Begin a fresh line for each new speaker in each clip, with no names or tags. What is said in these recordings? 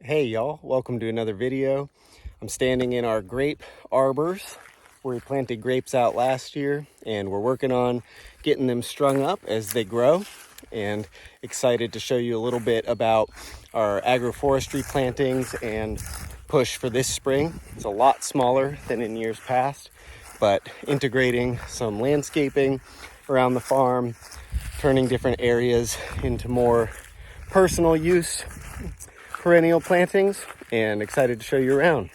Hey y'all, welcome to another video. I'm standing in our grape arbors where we planted grapes out last year, and we're working on getting them strung up as they grow, and excited to show you a little bit about our agroforestry plantings and push for this spring. It's a lot smaller than in years past, but integrating some landscaping around the farm, turning different areas into more personal use perennial plantings, and excited to show you around.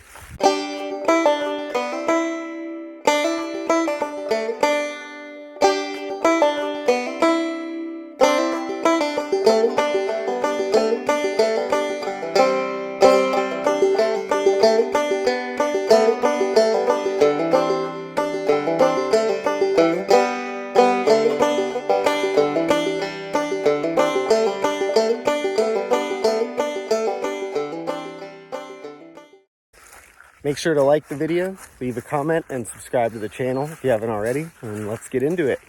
Make sure to like the video, leave a comment, and subscribe to the channel if you haven't already, and let's get into it.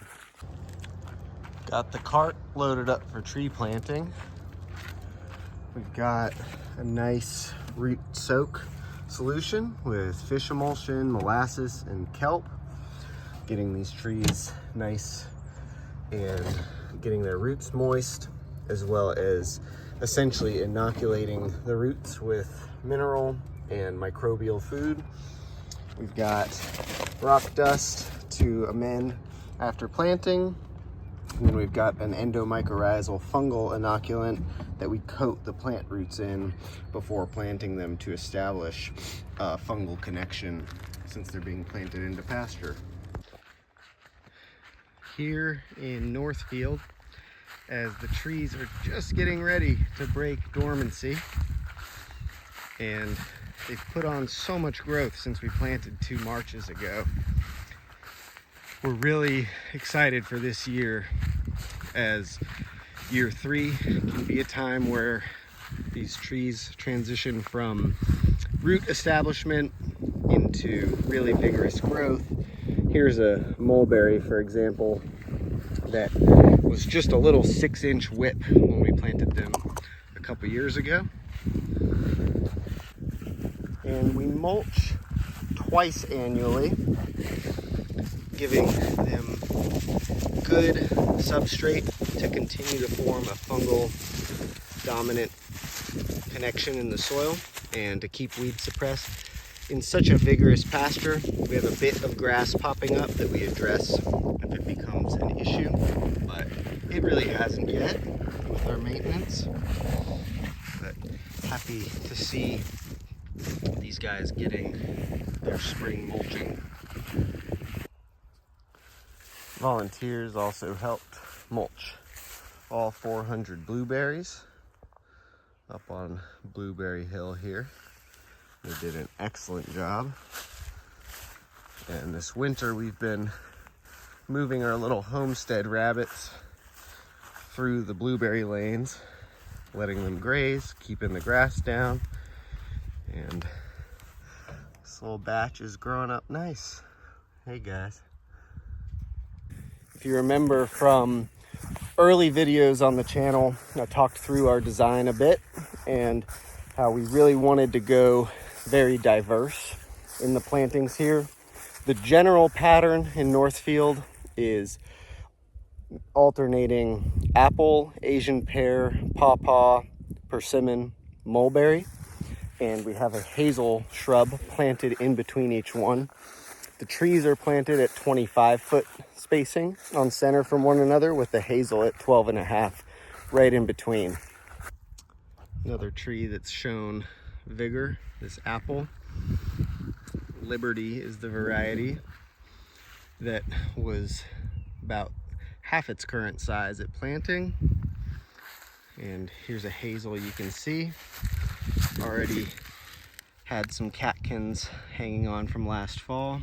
Got the cart loaded up for tree planting. We've got a nice root soak solution with fish emulsion, molasses, and kelp. Getting these trees nice and getting their roots moist, as well as essentially inoculating the roots with mineral and microbial food. We've got rock dust to amend after planting, and then we've got an endomycorrhizal fungal inoculant that we coat the plant roots in before planting them to establish a fungal connection since they're being planted into pasture. Here in Northfield, as the trees are just getting ready to break dormancy, and they've put on so much growth since we planted 2 Marches ago. We're really excited for this year, as year 3 can be a time where these trees transition from root establishment into really vigorous growth. Here's a mulberry, for example, that was just a little 6-inch whip when we planted them a couple years ago. And we mulch twice annually, giving them good substrate to continue to form a fungal dominant connection in the soil and to keep weeds suppressed. In such a vigorous pasture, we have a bit of grass popping up that we address if it becomes an issue, but it really hasn't yet with our maintenance. But happy to see these guys getting their spring mulching. Volunteers also helped mulch all 400 blueberries up on Blueberry Hill here. They did an excellent job. And this winter we've been moving our little homestead rabbits through the blueberry lanes, letting them graze, keeping the grass down. And this little batch is growing up nice. Hey guys. If you remember from early videos on the channel, I talked through our design a bit and how we really wanted to go very diverse in the plantings here. The general pattern in Northfield is alternating apple, Asian pear, pawpaw, persimmon, mulberry. And we have a hazel shrub planted in between each one. The trees are planted at 25-foot spacing on center from one another, with the hazel at 12.5 right in between. Another tree that's shown vigor, this apple. Liberty is the variety that was about half its current size at planting. And here's a hazel you can see. Already had some catkins hanging on from last fall.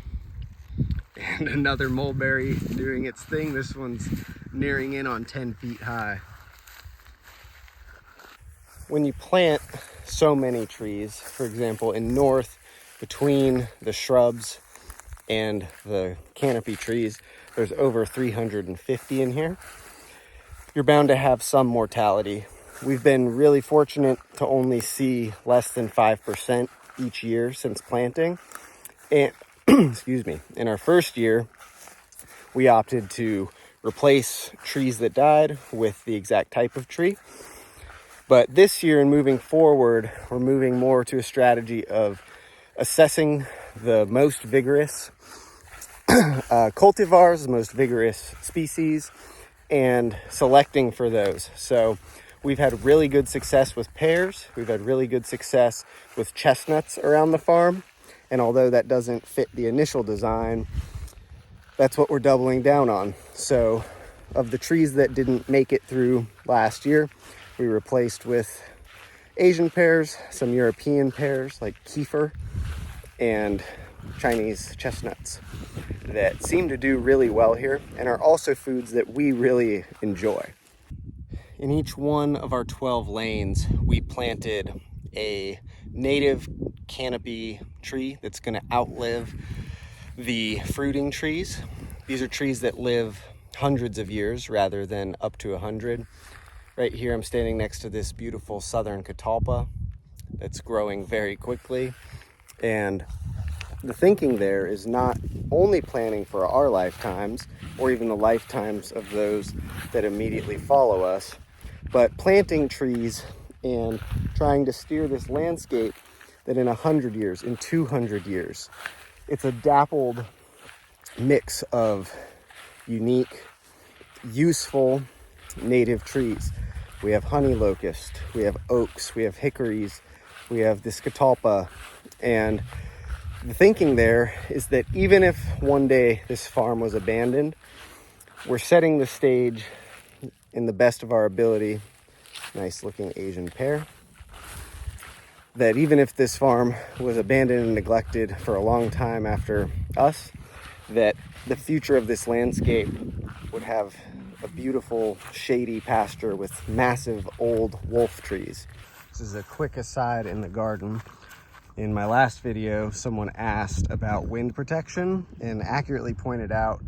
And another mulberry doing its thing. This one's nearing in on 10 feet high. When you plant so many trees, for example, in North, between the shrubs and the canopy trees, there's over 350 in here. You're bound to have some mortality we've been really fortunate to only see less than 5% each year since planting. And excuse me, in our first year, we opted to replace trees that died with the exact type of tree. But this year and moving forward, we're moving more to a strategy of assessing the most vigorous cultivars, the most vigorous species, and selecting for those. So we've had really good success with pears. We've had really good success with chestnuts around the farm. And although that doesn't fit the initial design, that's what we're doubling down on. So of the trees that didn't make it through last year, we replaced with Asian pears, some European pears like kefir, and Chinese chestnuts that seem to do really well here and are also foods that we really enjoy. In each one of our 12 lanes, we planted a native canopy tree that's going to outlive the fruiting trees. These are trees that live hundreds of years rather than up to 100. Right here, I'm standing next to this beautiful southern catalpa that's growing very quickly. And the thinking there is not only planning for our lifetimes or even the lifetimes of those that immediately follow us, but planting trees and trying to steer this landscape that in 100 years, in 200 years, it's a dappled mix of unique, useful native trees. We have honey locust, we have oaks, we have hickories, we have this catalpa. And the thinking there is that even if one day this farm was abandoned, we're setting the stage in the best of our ability. Nice looking Asian pear. That even if this farm was abandoned and neglected for a long time after us, that the future of this landscape would have a beautiful shady pasture with massive old wolf trees. This is a quick aside in the garden. In my last video, someone asked about wind protection and accurately pointed out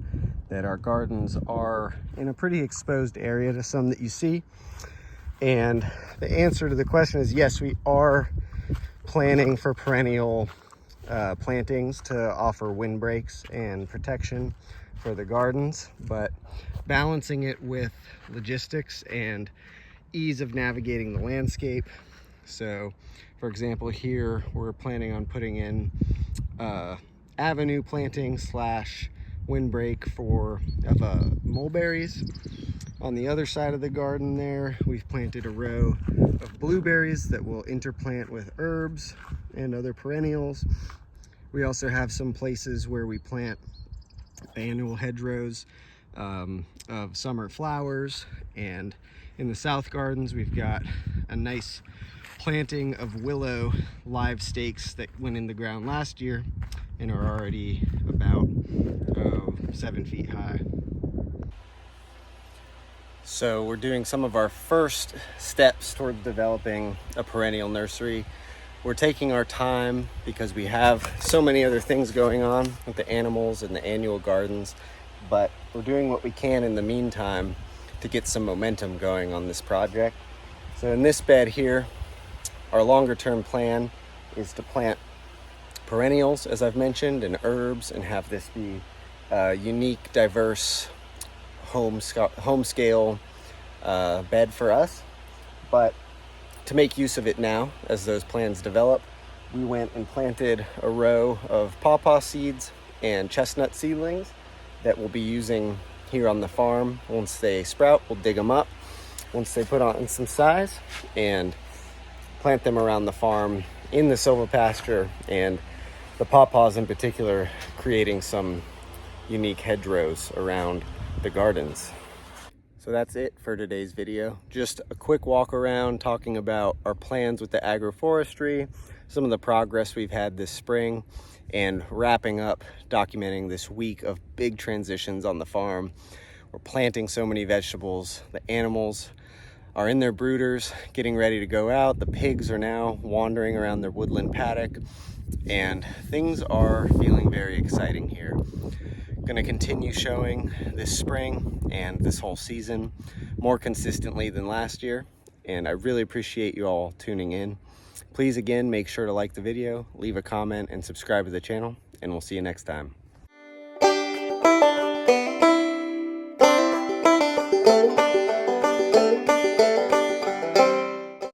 that our gardens are in a pretty exposed area to some that you see. And the answer to the question is yes, we are planning for perennial plantings to offer windbreaks and protection for the gardens, but balancing it with logistics and ease of navigating the landscape. So for example, here we're planning on putting in avenue planting slash windbreak of mulberries. On the other side of the garden there, we've planted a row of blueberries that will interplant with herbs and other perennials. We also have some places where we plant annual hedgerows of summer flowers. And in the south gardens, we've got a nice planting of willow live stakes that went in the ground last year and are already about 7 feet high. So we're doing some of our first steps towards developing a perennial nursery. We're taking our time because we have so many other things going on with the animals and the annual gardens, but we're doing what we can in the meantime to get some momentum going on this project. So in this bed here, our longer term plan is to plant perennials, as I've mentioned, and herbs, and have this be a unique, diverse home scale bed for us. But to make use of it now, as those plans develop, we went and planted a row of pawpaw seeds and chestnut seedlings that we'll be using here on the farm. Once they sprout, we'll dig them up. Once they put on some size, and plant them around the farm in the silvopasture, and the pawpaws in particular creating some unique hedgerows around the gardens. So that's it for today's video. Just a quick walk around talking about our plans with the agroforestry, some of the progress we've had this spring, and wrapping up documenting this week of big transitions on the farm. We're planting so many vegetables. The animals are in their brooders, getting ready to go out. The pigs are now wandering around their woodland paddock, and things are feeling very exciting here. Going to continue showing this spring and this whole season more consistently than last year, and I really appreciate you all tuning in. Please, again, make sure to like the video, leave a comment, and subscribe to the channel, and we'll see you next time.